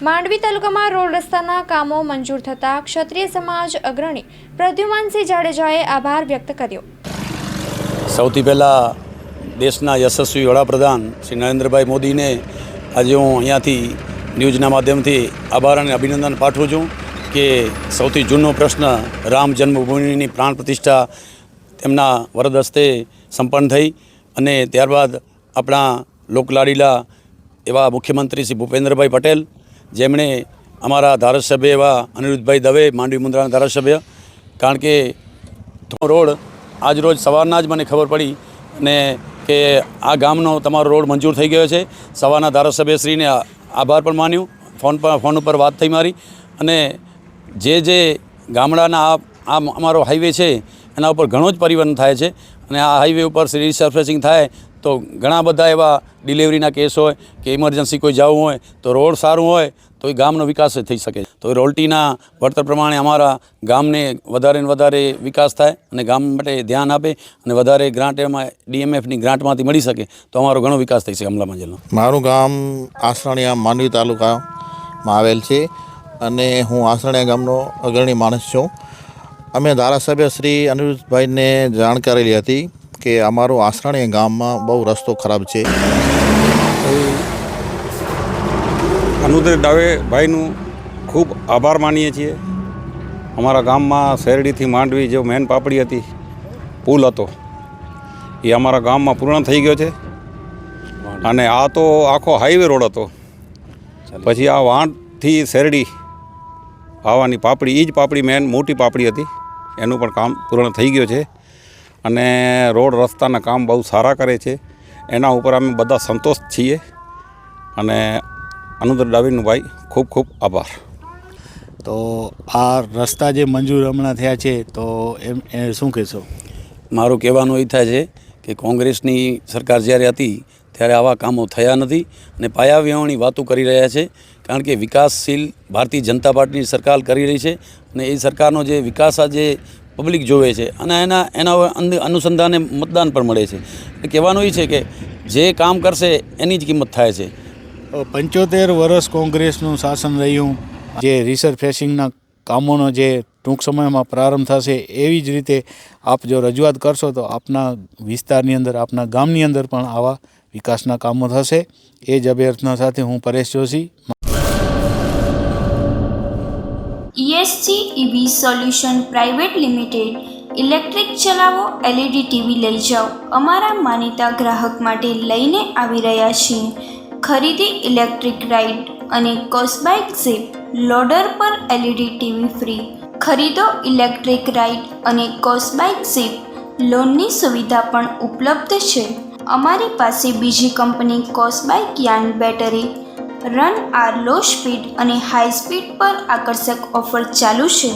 માંડવી તાલુકામાં રોડ રસ્તાના કામો મંજૂર થતાં ક્ષત્રિય સમાજ અગ્રણી પ્રદ્યુમનસિંહ જાડેજાએ આભાર વ્યક્ત કર્યો। સૌથી પહેલાં દેશના યશસ્વી વડાપ્રધાન શ્રી નરેન્દ્રભાઈ મોદીને આજે હું અહીંયાથી ન્યૂઝના માધ્યમથી આભાર અને અભિનંદન પાઠવું છું કે સૌથી જૂનો પ્રશ્ન રામ જન્મભૂમિની પ્રાણ પ્રતિષ્ઠા તેમના વરદ હસ્તે સંપન્ન થઈ અને ત્યારબાદ આપણા લોકલાડીલા એવા મુખ્યમંત્રી શ્રી ભૂપેન્દ્રભાઈ પટેલ જેમણે અમારા ધારાસભ્ય એવા અનિરુદ્ધભાઈ દવે માંડવી મુન્દ્રાના ધારાસભ્ય, કારણ કે રોડ આજ રોજ સવારના જ મને ખબર પડી અને કે આ ગામનો તમારો રોડ મંજૂર થઈ ગયો છે। સવારના ધારાસભ્યશ્રીને આભાર પણ માન્યું, ફોન ઉપર વાત થઈ મારી અને જે ગામડાના આ અમારો હાઈવે છે એના ઉપર ઘણો જ પરિવહન થાય છે અને આ હાઈવે ઉપર રિસર્ફેસિંગ થાય તો ઘણા બધા એવા ડિલિવરીના કેસ હોય કે ઇમરજન્સી કોઈ જવું હોય તો રોડ સારું હોય તો એ ગામનો વિકાસ થઈ શકે। તો રોયલ્ટીના વળતર પ્રમાણે અમારા ગામને વધારે ને વધારે વિકાસ થાય અને ગામ માટે ધ્યાન આપે અને વધારે ગ્રાન્ટ એમાં ડીએમએફની ગ્રાન્ટમાંથી મળી શકે તો અમારો ઘણો વિકાસ થઈ શકે અમલા મંજલનો। મારું ગામ આસરાણીયા માંડવી તાલુકામાં આવેલ છે અને હું આસરાણીયા ગામનો અગ્રણી માણસ છું। અમે ધારાસભ્ય શ્રી અનિરુદ્ધભાઈને જાણ કરેલી હતી કે અમારું આસરાણીયા ગામમાં બહુ રસ્તો ખરાબ છે। અનુદ્ર ભાઈનું ખૂબ આભાર માનીએ છીએ। અમારા ગામમાં શેરડીથી માંડવી જો મેન પાપડી હતી, પુલ હતો, એ અમારા ગામમાં પૂર્ણ થઈ ગયો છે અને આ તો આખો હાઈવે રોડ હતો। પછી આ વાંટથી શેરડી આવવાની પાપડી, એ જ પાપડી મેન મોટી પાપડી હતી, એનું પણ કામ પૂર્ણ થઈ ગયું છે અને રોડ રસ્તાના કામ બહુ સારા કરે છે, એના ઉપર અમે બધા સંતોષ છીએ અને અનુદ્ર ડાવીનું ભાઈ ખૂબ ખૂબ આભાર। તો આ રસ્તા જે મંજૂર હમણાં થયા છે તો એમ શું કહેશો? મારું કહેવાનું એ થાય છે કે કોંગ્રેસની સરકાર જ્યારે હતી ત્યારે આવા કામો થયા નથી અને પાયાવિહોણી વાતો કરી રહ્યા છે, કારણ કે વિકાસશીલ ભારતીય જનતા પાર્ટીની સરકાર કરી રહી છે અને એ સરકારનો જે વિકાસ આજે પબ્લિક જોવે છે અને એના અનુસંધાને મતદાન પણ મળે છે। કહેવાનું એ છે કે જે કામ કરશે એની જ કિંમત થાય છે। 75 વર્ષ કોંગ્રેસનું શાસન રહ્યું, જે રિસર્ફેસિંગના કામોનો જે ટૂંક સમયમાં પ્રારંભ થશે એવી જ રીતે આપ જો રજૂઆત કરશો તો આપના વિસ્તારની અંદર, આપના ગામની અંદર પણ આવા વિકાસના કામો થશે। એ જ અભ્યર્થના સાથે હું Paresh Joshi. ESG EV solution private limited, electric ચલાવો, LED ટીવી લઈ જાઓ। અમારા માનીતા ગ્રાહક માટે લઈને આવી રહ્યા છીએ ખરીદી ઇલેક્ટ્રિક રાઇડ અને કોસ્બાઇક ઝીપ, લોડર પર LED ટીવી ફ્રી। ખરીદો ઇલેક્ટ્રિક રાઇડ અને કોસ્બાઇક ઝીપ, લોનની સુવિધા પણ ઉપલબ્ધ છે। અમારી પાસે બીજી કંપની કોસ્બાઇક યાન બેટરી, રન આર લો સ્પીડ અને હાઈ સ્પીડ પર આકર્ષક ઓફર ચાલુ છે।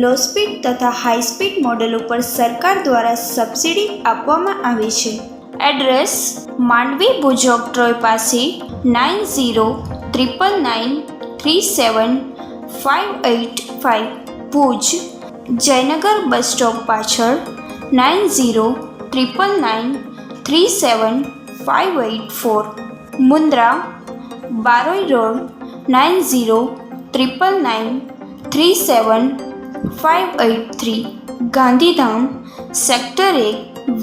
લો સ્પીડ તથા હાઈ સ્પીડ મોડલ ઉપર સરકાર દ્વારા સબસિડી આપવામાં આવે છે। એડ્રેસ માંડવી ભુજોક ટ્રોય પાસે 9099937585, ભુજ જયનગર બસ સ્ટોપ પાછળ 9099937584, મુન્દ્રા બારોઈ રોડ 9099937583, ગાંધીધામ સેક્ટર 1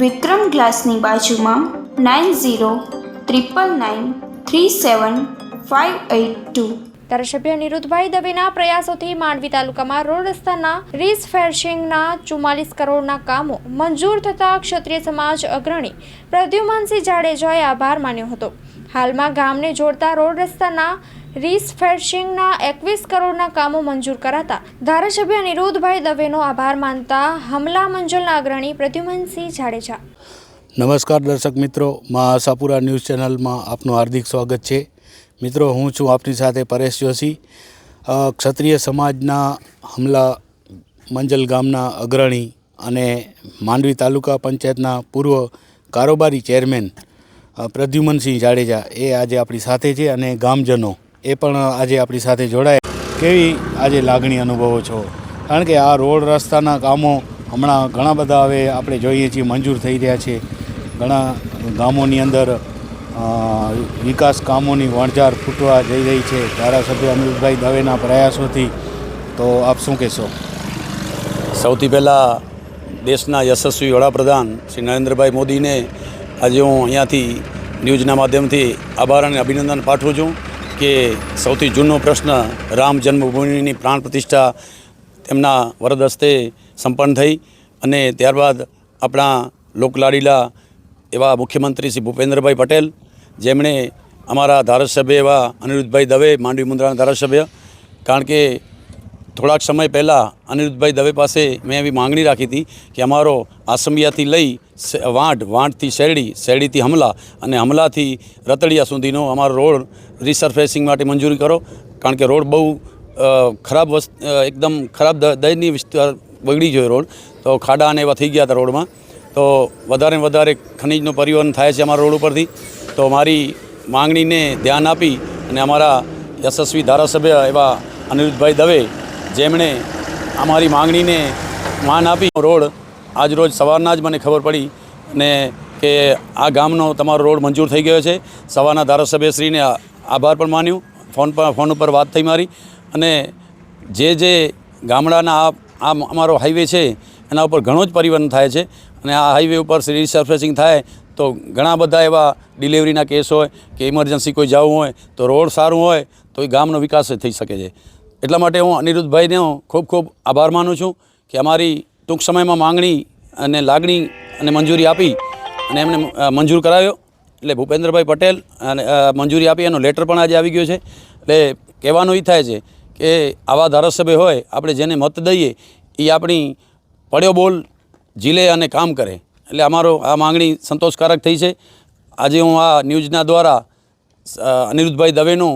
વિક્રમ ગ્લાસની બાજુમાં 9099937582। ધારાસભ્ય અનિરુદ્ધભાઈ દવેના પ્રયાસોથી માંડવી તાલુકામાં રોડ રસ્તાના રિસર્ફેસિંગના 44 કરોડના કામો મંજૂર થતાં ક્ષત્રિય સમાજ અગ્રણી પ્રદ્યુમનસિંહ જાડેજાએ આભાર માન્યો હતો। હાલમાં ગામને જોડતા રોડ રસ્તાના રિસર્ફેસિંગના 21 કરોડના કામો મંજૂર કરાતા ધારાસભ્ય અનિરુદ્ધભાઈ દવેનો આભાર માનતા હમલા મંજલના અગ્રણી પ્રદ્યુમનસિંહ જાડેજા। નમસ્કાર દર્શક મિત્રો, મા આશાપુરા ન્યૂઝ ચેનલમાં આપનું હાર્દિક સ્વાગત છે। મિત્રો, હું છું આપની સાથે પરેશ જોશી, ક્ષત્રિય સમાજના હમલા મંજલ ગામના અગ્રણી અને માંડવી તાલુકા પંચાયતના પૂર્વ કારોબારી ચેરમેન પ્રદ્યુમનસિંહ જાડેજા એ આજે આપણી સાથે છે અને ગામજનો એ પણ આજે આપણી સાથે જોડાયા। કેવી આજે લાગણી અનુભવો છો? કારણ કે આ રોડ રસ્તાના કામો હમણાં ઘણા બધા હવે આપણે જોઈએ છીએ મંજૂર થઈ રહ્યા છે। ઘણા ગામોની અંદર વિકાસ કામોની વણઝાર ફૂટવા જઈ રહી છે ધારાસભ્ય અનિરુદ્ધભાઈ દવેના પ્રયાસોથી, તો આપ શું કહેશો? સૌથી પહેલાં દેશના યશસ્વી વડાપ્રધાન શ્રી નરેન્દ્રભાઈ મોદીને આજે હું અહીંયાથી ન્યૂઝના માધ્યમથી આભાર અને અભિનંદન પાઠવું છું કે સૌથી જૂનો પ્રશ્ન રામ જન્મભૂમિની પ્રાણ પ્રતિષ્ઠા તેમના વરદ હસ્તે સંપન્ન થઈ અને ત્યારબાદ આપણા લોકલાડીલા એવા મુખ્યમંત્રી શ્રી ભૂપેન્દ્રભાઈ પટેલ, જેમણે અમારા ધારાસભ્ય એવા અનિરુદ્ધભાઈ દવે, માંડવી મુન્દ્રાના ધારાસભ્ય, કારણ કે થોડાક સમય પહેલાં અનિરુદ્ધભાઈ દવે પાસે મેં એવી માંગણી રાખી હતી કે અમારો આસંબિયાથી લઈ વાંઢથી શેરડી, શેરડીથી હમલા અને હમલાથી રતડિયા સુધીનો અમારો રોડ રિસર્ફેસિંગ માટે મંજૂરી કરો, કારણ કે રોડ બહુ ખરાબ એકદમ ખરાબ દયનીય વિસ્તાર બગડી ગયો રોડ, તો ખાડા અને એવા થઈ ગયા હતા રોડમાં, તો વધારે ને વધારે ખનીજનું પરિવહન થાય છે અમારા રોડ ઉપરથી. તો મારી માંગણીને ધ્યાન આપી અને અમારા યશસ્વી ધારાસભ્ય એવા અનિરુદ્ધભાઈ દવે, જેમણે અમારી માંગણીને માન આપી, રોડ આજરોજ સવારના જ મને ખબર પડી અને કે આ ગામનો તમારો રોડ મંજૂર થઈ ગયો છે. સવારના ધારાસભ્યશ્રીને આભાર પણ માન્યું, ફોન ઉપર વાત થઈ મારી, અને જે ગામડાના આ અમારો હાઈવે છે એના ઉપર ઘણો જ પરિવહન થાય છે અને આ હાઈવે ઉપર રિસર્ફેસિંગ થાય તો ઘણા બધા એવા ડિલિવરીના કેસ હોય કે ઇમરજન્સી કોઈ જવું હોય તો રોડ સારું હોય તો એ ગામનો વિકાસ થઈ શકે છે. એટલા માટે હું અનિરુદ્ધભાઈનો ખૂબ ખૂબ આભાર માનું છું કે અમારી ટૂંક સમયમાં માંગણી અને લાગણી અને મંજૂરી આપી અને એમને મંજૂર કરાવ્યો. એટલે ભૂપેન્દ્રભાઈ પટેલ અને મંજૂરી આપી, એનો લેટર પણ આજે આવી ગયો છે. એટલે કહેવાનું એ થાય છે કે આવા ધારાસભ્ય હોય, આપણે જેને મત દઈએ એ આપણી પડ્યો બોલ ઝીલે અને કામ કરે. એટલે અમારો આ માંગણી સંતોષકારક થઈ છે. આજે હું આ ન્યૂઝના દ્વારા અનિરુદ્ધભાઈ દવેનો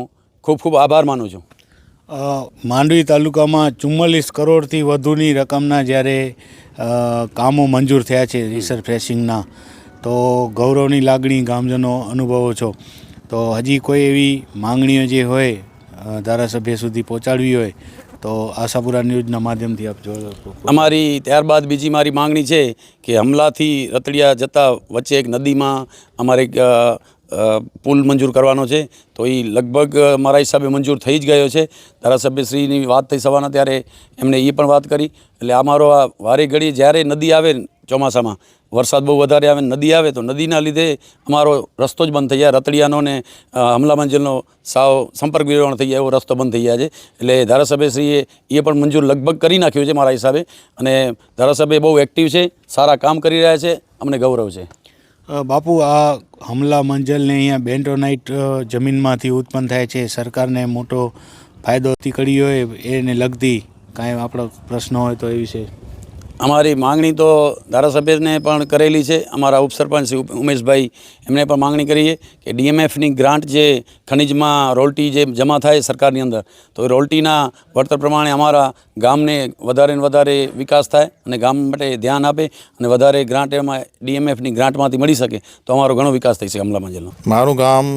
ખૂબ ખૂબ આભાર માનું છું. માંડવી તાલુકામાં 44 કરોડથી વધુની રકમના જ્યારે કામો મંજૂર થયા છે રિસર્ફેસિંગના, તો ગૌરવની લાગણી ગામજનો અનુભવો છો. તો હજી કોઈ એવી માંગણીઓ જે હોય ધારાસભ્ય સુધી પહોંચાડવી હોય તો આશાપુરા ન્યૂઝના માધ્યમથી આપ જો. અમારી ત્યારબાદ બીજી મારી માંગણી છે કે હમલાથી રતડિયા જતા વચ્ચે એક નદીમાં અમારે એક પુલ મંજૂર કરવાનો છે, તો એ લગભગ મારા હિસાબે મંજૂર થઈ જ ગયો છે. ધારાસભ્યશ્રીની વાત થઈ સવારના ત્યારે એમણે એ પણ વાત કરી. એટલે અમારો આ વારે ઘડી જ્યારે નદી આવે ચોમાસામાં, વરસાદ બહુ વધારે આવે, નદી આવે તો નદીના લીધે અમારો રસ્તો જ બંધ થઈ જાય, રતડિયાનો ને હમલા મંજિલનો સાવ સંપર્ક વિરવાણ થઈ જાય એવો રસ્તો બંધ થઈ જાય છે. એટલે ધારાસભ્યશ્રીએ એ પણ મંજૂર લગભગ કરી નાખ્યું છે મારા હિસાબે, અને ધારાસભ્ય બહુ એક્ટિવ છે, સારા કામ કરી રહ્યા છે, અમને ગૌરવ છે. બાપુ, આ હમલા મંજલને અહીંયા બેન્ટોનાઇટ જમીનમાંથી ઉત્પન્ન થાય છે, સરકારને મોટો ફાયદો કડી હોય એને લગતી કાંઈ આપણો પ્રશ્ન હોય તો એ વિશે અમારી માંગણી તો ધારાસભ્યને પણ કરેલી છે. અમારા ઉપસરપંચ શ્રી ઉમેશભાઈ એમણે પણ માંગણી કરી છે કે ડીએમએફની ગ્રાન્ટ જે ખનિજમાં રોયલ્ટી જે જમા થાય સરકારની અંદર, તો એ રોયલ્ટીના વળતર પ્રમાણે અમારા ગામને વધારે ને વધારે વિકાસ થાય અને ગામ માટે ધ્યાન આપે અને વધારે ગ્રાન્ટ એમાં ડીએમએફની ગ્રાન્ટમાંથી મળી શકે તો અમારો ઘણો વિકાસ થઈ શકે હમલા મંજિલનો. મારું ગામ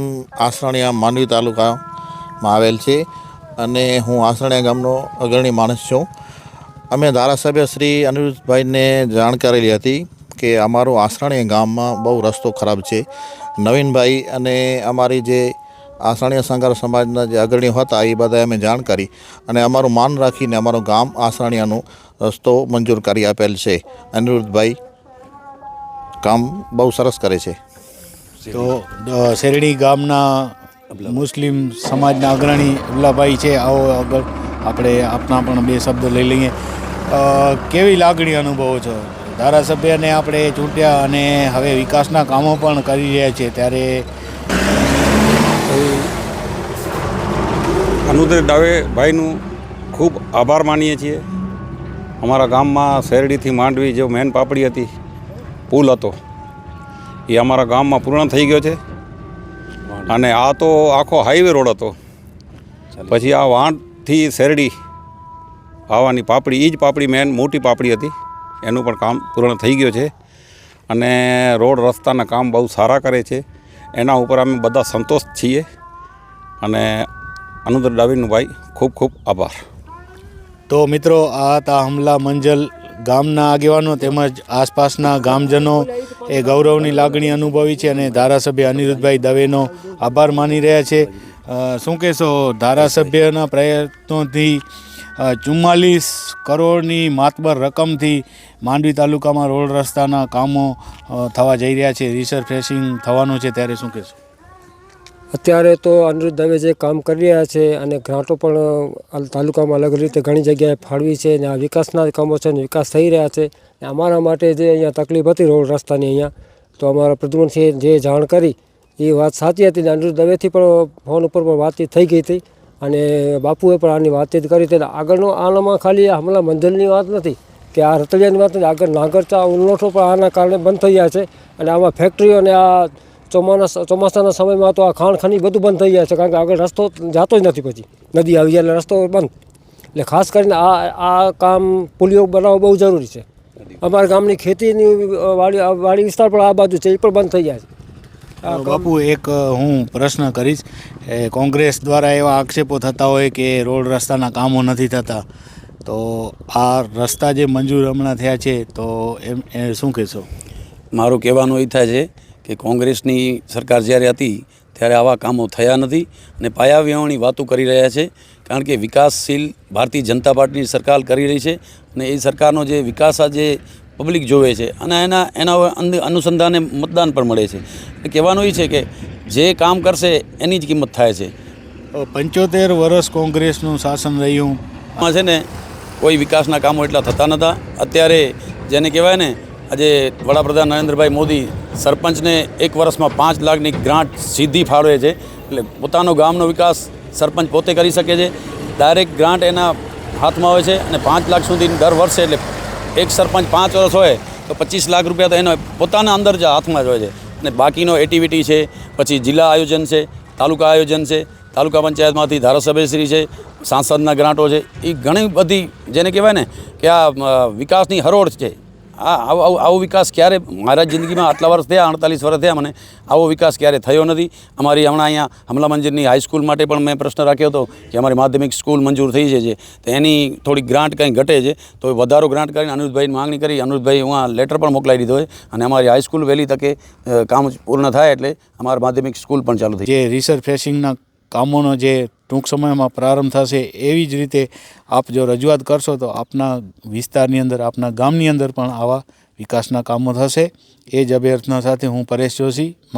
આસરાણીયા માંડવી તાલુકામાં આવેલ છે અને હું આસરાણીયા ગામનો અગ્રણી માણસ છું. અમે ધારાસભ્ય શ્રી અનિરુદ્ધભાઈને જાણ કરેલી હતી કે અમારું આસરાણીયા ગામમાં બહુ રસ્તો ખરાબ છે. નવીનભાઈ અને અમારી જે આસરાણીયા સંઘાર સમાજના જે અગ્રણીઓ હતા એ બધાએ અમે જાણ કરી અને અમારું માન રાખીને અમારું ગામ આસરાણીયાનો રસ્તો મંજૂર કરી આપેલ છે. અનિરુદ્ધભાઈ કામ બહુ સરસ કરે છે. તો શેરડી ગામના મુસ્લિમ સમાજના અગ્રણી અબલાભાઈ છે, આવો આગળ આપણે આપના પણ બે શબ્દો લઈ લઈએ. કેવી લાગણી અનુભવો છો? ધારાસભ્યને આપણે ચૂંટ્યા અને હવે વિકાસના કામો પણ કરી રહ્યા છે, ત્યારે અનુદ્ર ભાઈનું ખૂબ આભાર માનીએ છીએ. અમારા ગામમાં શેરડીથી માંડવી જે મેન પાપડી હતી, પુલ હતો, એ અમારા ગામમાં પૂર્ણ થઈ ગયો છે. અને આ તો આખો હાઈવે રોડ હતો. પછી આ વાંઢથી શેરડી આવવાની પાપડી, એ જ પાપડી મેન મોટી પાપડી હતી, એનું પણ કામ પૂર્ણ થઈ ગયું છે. અને રોડ રસ્તાના કામ બહુ સારા કરે છે, એના ઉપર અમે બધા સંતોષ છીએ. અને અનુદર ડાવીનું ભાઈ ખૂબ ખૂબ આભાર. તો મિત્રો, આ હતા હમલા મંજલ ગામના આગેવાનો તેમજ આસપાસના ગામજનો એ ગૌરવની લાગણી અનુભવી છે અને ધારાસભ્ય અનિરુદ્ધભાઈ દવેનો આભાર માની રહ્યા છે. શું કહેશો, ધારાસભ્યના પ્રયત્નોથી 44 કરોડની માતબર રકમથી માંડવી તાલુકામાં રોડ રસ્તાના કામો થવા જઈ રહ્યા છે, રિસરફેસિંગ થવાનું છે, ત્યારે શું કહેશો? અત્યારે તો અનિરુદ્ધ દવે જે કામ કરી રહ્યા છે અને ગ્રાન્ટો પણ તાલુકામાં અલગ રીતે ઘણી જગ્યાએ ફાળવી છે અને આ વિકાસના કામો છે અને વિકાસ થઈ રહ્યા છે. અમારા માટે જે અહીંયા તકલીફ હતી રોડ રસ્તાની અહીંયા, તો અમારા પ્રદ્યુમનસિંહે જે જાણ કરી એ વાત સાચી હતી. અનિરુદ્ધ દવેથી પણ ફોન ઉપર પણ વાતચીત થઈ ગઈ હતી અને બાપુએ પણ આની વાતચીત કરી હતી. આગળનો આનામાં ખાલી હમણાં મંજલની વાત નથી કે આ રતડિયાની વાત નથી, આગળ નાગરચા ઉલ્લોઠો પણ આના કારણે બંધ થઈ ગયા છે અને આમાં ફેક્ટરીઓ અને આ ચોમાસાના સમયમાં તો આ ખાણ ખની બધું બંધ થઈ જાય છે, કારણ કે આગળ રસ્તો જતો જ નથી, પછી નદી આવી જાય એટલે રસ્તો બંધ. એટલે ખાસ કરીને આ કામ પુલિયો બનાવવો બહુ જરૂરી છે. અમારા ગામની ખેતીની વાડી વિસ્તાર પણ આ બાજુ છે, એ પણ બંધ થઈ જાય છે. બાપુ, એક હું પ્રશ્ન કરીશ. કોંગ્રેસ દ્વારા એવા આક્ષેપો થતા હોય કે રોડ રસ્તાના કામો નથી થતા, તો આ રસ્તા જે મંજૂર હમણાં થયા છે તો એ શું કહેશો? મારું કહેવાનું એ થાય છે કે કોંગ્રેસની સરકાર જ્યારે હતી ત્યારે આવા કામો થયા નથી અને પાયાવિહોણી વાતો કરી રહ્યા છે, કારણ કે વિકાસશીલ ભારતીય જનતા પાર્ટીની સરકાર કરી રહી છે અને એ સરકારનો જે વિકાસ આજે પબ્લિક જોવે છે અને એના અનુસંધાને મતદાન પણ મળે છે. કહેવાનું એ છે કે જે કામ કરશે એની જ કિંમત થાય છે. 75 વર્ષ કોંગ્રેસનું શાસન રહ્યું, આમાં છે ને કોઈ વિકાસના કામો એટલા થતા નહોતા. અત્યારે જેને કહેવાય ને, આજે વડાપ્રધાન નરેન્દ્રભાઈ મોદી સરપંચને 1 વર્ષમાં 5 લાખની ગ્રાન્ટ સીધી ફાળવે છે. એટલે પોતાનો ગામનો વિકાસ સરપંચ પોતે કરી શકે છે. ડાયરેક્ટ ગ્રાન્ટ એના હાથમાં હોય છે અને 5 લાખ સુધી દર વર્ષે, એટલે એક સરપંચ 5 વર્ષ હોય તો 25 લાખ રૂપિયા તો એનો પોતાના અંદર જ હાથમાં જ હોય છે. અને બાકીનો એક્ટિવિટી છે, પછી જિલ્લા આયોજન છે, તાલુકા આયોજન છે, તાલુકા પંચાયતમાંથી ધારાસભ્યશ્રી છે, સાંસદના ગ્રાન્ટો છે, એ ઘણી બધી જેને કહેવાય ને કે આ વિકાસની હરોળ છે. આવો વિકાસ ક્યારે મારા જિંદગીમાં આટલા વર્ષ થયા, 48 વર્ષ થયા મને, આવો વિકાસ ક્યારે થયો નથી. અમારી હમણાં અહીંયા હમલા મંજિરની હાઈસ્કૂલ માટે પણ મેં પ્રશ્ન રાખ્યો હતો કે અમારી માધ્યમિક સ્કૂલ મંજૂર થઈ છે તો એની થોડી ગ્રાન્ટ કંઈ ઘટે છે, તો વધારો ગ્રાન્ટ કરીને અનિરુદ્ધભાઈની માંગણી કરી. અનિરુદ્ધભાઈ હું લેટર પણ મોકલાવી દીધો છે અને અમારી હાઈસ્કૂલ વહેલી તકે કામ પૂર્ણ થાય એટલે અમારી માધ્યમિક સ્કૂલ પણ ચાલુ થઈ. જે રિસરફેસિંગના કામોનો જે ટૂંક સમયમાં પ્રારંભ થશે, એવી જ રીતે આપ જો રજૂઆત કરશો તો આપના વિસ્તારની અંદર, આપના ગામની અંદર પણ આવા વિકાસના કામો થશે. એ જ અભ્યર્થના સાથે હું પરેશ જોશી.